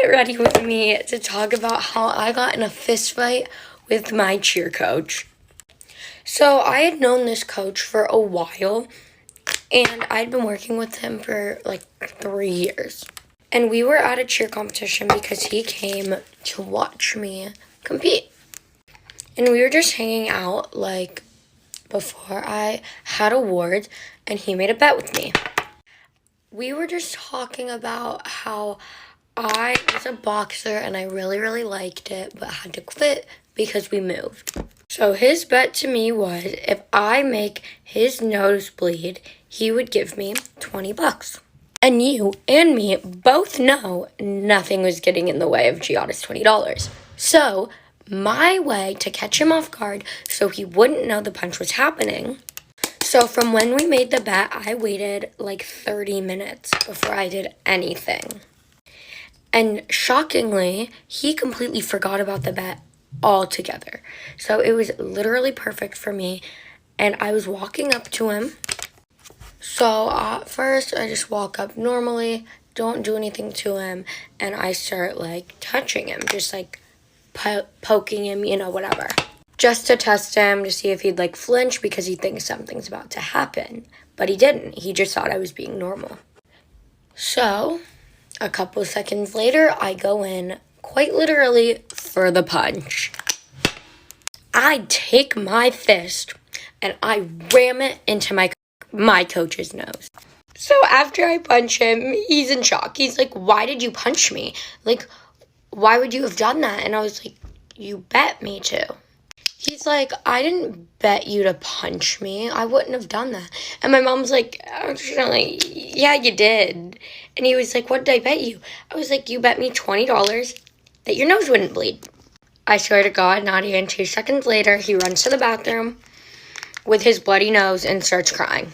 get ready with me to talk about how I got in a fist fight with my cheer coach. So I had known this coach for a while, and I'd been working with him for like 3 years. And we were at a cheer competition because he came to watch me compete. And we were just hanging out like before I had awards, and he made a bet with me. We were just talking about how I was a boxer and I really, really liked it, but had to quit because we moved. So his bet to me was if I make his nose bleed, he would give me $20. And you and me both know nothing was getting in the way of Giada's $20. So my way to catch him off guard so he wouldn't know the punch was happening. So from when we made the bet, I waited like 30 minutes before I did anything. And shockingly, he completely forgot about the bet altogether. So it was literally perfect for me. And I was walking up to him. So at first, I just walk up normally, don't do anything to him, and I start like touching him, just like poking him, whatever. Just to test him, to see if he'd like flinch because he thinks something's about to happen. But he didn't. He just thought I was being normal. So a couple seconds later, I go in, quite literally, for the punch. I take my fist and I ram it into my coach's nose. So after I punch him, he's in shock. He's like, "Why did you punch me? Like, why would you have done that?" And I was like, "You bet me to." He's like, "I didn't bet you to punch me. I wouldn't have done that." And my mom's like, "Actually, yeah, you did." And he was like, "What did I bet you?" I was like, "You bet me $20 that your nose wouldn't bleed." I swear to God, not even 2 seconds later, he runs to the bathroom with his bloody nose and starts crying.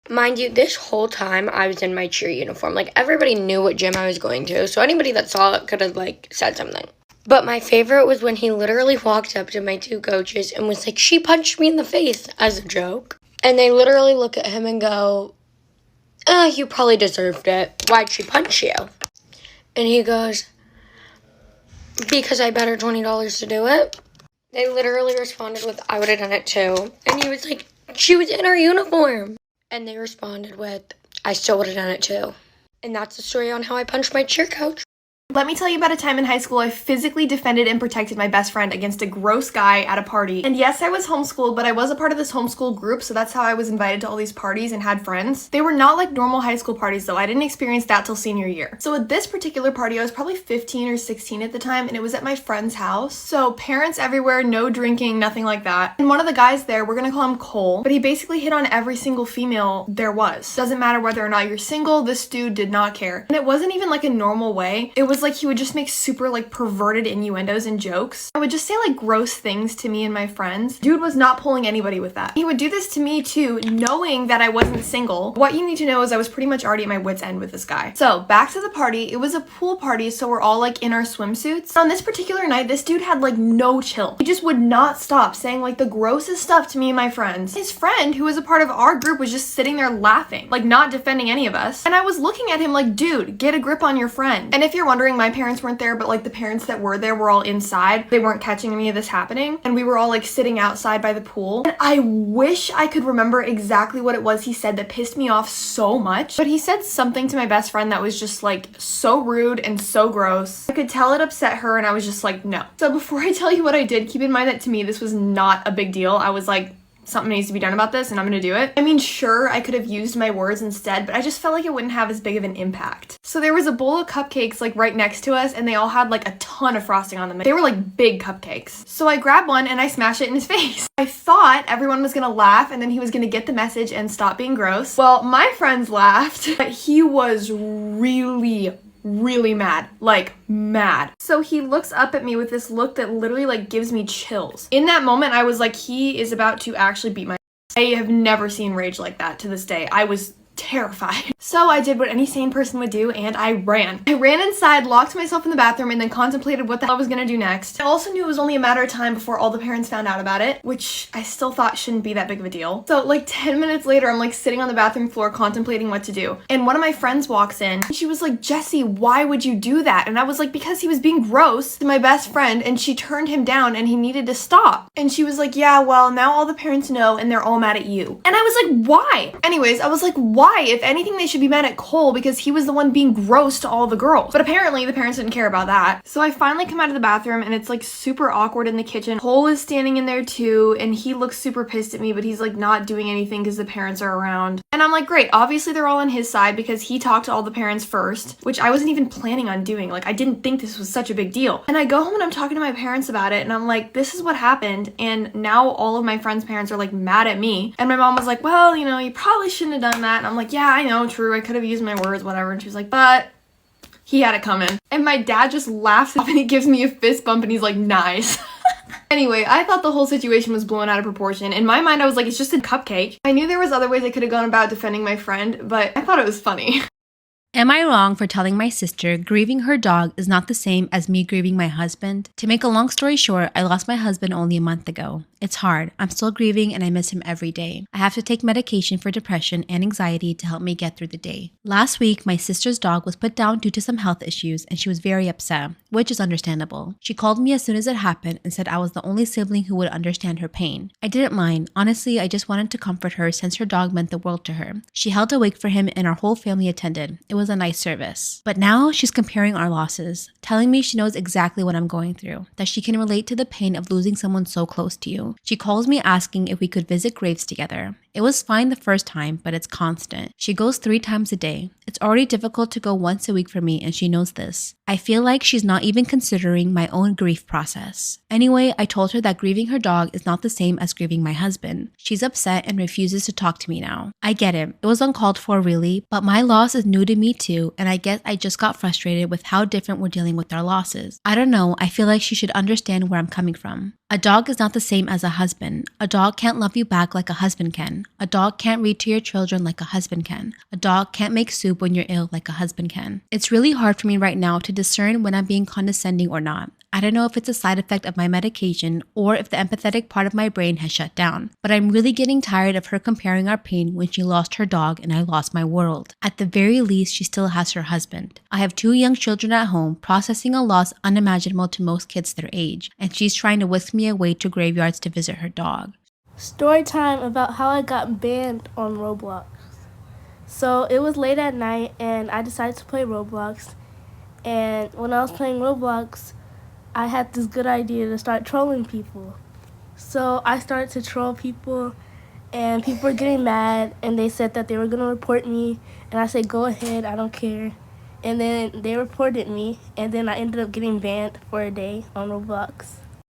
Mind you, this whole time I was in my cheer uniform. Like, everybody knew what gym I was going to, so anybody that saw it could have, like, said something. But my favorite was when he literally walked up to my 2 coaches and was like, "She punched me in the face," as a joke. And they literally look at him and go, "You probably deserved it. Why'd she punch you?" And he goes, "Because I bet her $20 to do it." They literally responded with, "I would have done it too." And he was like, "She was in her uniform." And they responded with, "I still would have done it too." And that's the story on how I punched my cheer coach. Let me tell you about a time in high school I physically defended and protected my best friend against a gross guy at a party. And yes, I was homeschooled, but I was a part of this homeschool group, so that's how I was invited to all these parties and had friends. They were not like normal high school parties though. I didn't experience that till senior year. So at this particular party, I was probably 15 or 16 at the time, and it was at my friend's house. So parents everywhere, no drinking, nothing like that. And one of the guys there, we're gonna call him Cole, but he basically hit on every single female there was. Doesn't matter whether or not you're single, this dude did not care. And it wasn't even like a normal way. It was like he would just make super like perverted innuendos and jokes. I would just say like gross things to me and my friends. Dude was not pulling anybody with that. He would do this to me too, knowing that I wasn't single. What you need to know is I was pretty much already at my wit's end with this guy. So back to the party. It was a pool party, so we're all like in our swimsuits. On this particular night, this dude had like no chill. He just would not stop saying like the grossest stuff to me and my friends. His friend, who was a part of our group, was just sitting there laughing, like not defending any of us. And I was looking at him like, "Dude, get a grip on your friend." And if you're wondering, my parents weren't there, but like the parents that were there were all inside. They weren't catching any of this happening, and we were all like sitting outside by the pool. And I wish I could remember exactly what it was he said that pissed me off so much, but he said something to my best friend that was just like so rude and so gross. I could tell it upset her, and I was just like, no. So before I tell you what I did, keep in mind that to me this was not a big deal. I was like, something needs to be done about this and I'm gonna do it. I mean, sure, I could have used my words instead, but I just felt like it wouldn't have as big of an impact. So there was a bowl of cupcakes like right next to us, and they all had like a ton of frosting on them. They were like big cupcakes. So I grabbed one and I smashed it in his face. I thought everyone was gonna laugh and then he was gonna get the message and stop being gross. Well, my friends laughed, but he was really mad, like mad. So he looks up at me with this look that literally like gives me chills. In that moment, I was like, he is about to actually beat my ass. I have never seen rage like that to this day. I was terrified. So I did what any sane person would do, and I ran. I ran inside, locked myself in the bathroom, and then contemplated what the hell I was gonna do next. I also knew it was only a matter of time before all the parents found out about it, which I still thought shouldn't be that big of a deal. So like 10 minutes later, I'm like sitting on the bathroom floor contemplating what to do. And one of my friends walks in, and she was like, Jessie, why would you do that? And I was like, because he was being gross to my best friend, and she turned him down, and he needed to stop. And she was like, yeah, well, now all the parents know, and they're all mad at you. And I was like, why? Anyways, I was like, why? If anything, they should be mad at Cole because he was the one being gross to all the girls. But apparently the parents didn't care about that. So I finally come out of the bathroom, and it's like super awkward in the kitchen. Cole is standing in there too, and he looks super pissed at me, but he's like not doing anything because the parents are around. And I'm like, great, obviously they're all on his side because he talked to all the parents first, which I wasn't even planning on doing. Like, I didn't think this was such a big deal. And I go home and I'm talking to my parents about it, and I'm like, this is what happened, and now all of my friends' parents are like mad at me. And my mom was like, well, you know, you probably shouldn't have done that. And I'm like, yeah, I know, true, I could have used my words, whatever. And she was like, but he had it coming. And my dad just laughs and he gives me a fist bump and he's like, nice. Anyway, I thought the whole situation was blown out of proportion. In my mind, I was like, it's just a cupcake. I knew there was other ways I could have gone about defending my friend, but I thought it was funny. Am I wrong for telling my sister grieving her dog is not the same as me grieving my husband? To make a long story short, I lost my husband only a month ago. It's hard. I'm still grieving and I miss him every day. I have to take medication for depression and anxiety to help me get through the day. Last week, my sister's dog was put down due to some health issues and she was very upset, which is understandable. She called me as soon as it happened and said I was the only sibling who would understand her pain. I didn't mind. Honestly, I just wanted to comfort her since her dog meant the world to her. She held a wake for him and our whole family attended. It was a nice service. But now she's comparing our losses, telling me she knows exactly what I'm going through, that she can relate to the pain of losing someone so close to you. She calls me asking if we could visit graves together. It was fine the first time, but it's constant. She goes 3 times a day. It's already difficult to go once a week for me, and she knows this. I feel like she's not even considering my own grief process. Anyway, I told her that grieving her dog is not the same as grieving my husband. She's upset and refuses to talk to me now. I get it. It was uncalled for, really, but my loss is new to me too, and I guess I just got frustrated with how different we're dealing with our losses. I don't know, I feel like she should understand where I'm coming from. A dog is not the same as a husband. A dog can't love you back like a husband can. A dog can't read to your children like a husband can. A dog can't make soup when you're ill like a husband can. It's really hard for me right now to discern when I'm being condescending or not. I don't know if it's a side effect of my medication or if the empathetic part of my brain has shut down, but I'm really getting tired of her comparing our pain when she lost her dog and I lost my world. At the very least, she still has her husband. I have 2 young children at home processing a loss unimaginable to most kids their age, and she's trying to whisk me away to graveyards to visit her dog. Story time about how I got banned on Roblox. So it was late at night and I decided to play Roblox. And when I was playing Roblox, I had this good idea to start trolling people. So I started to troll people and people were getting mad and they said that they were going to report me. And I said, go ahead, I don't care. And then they reported me and then I ended up getting banned for a day on Roblox.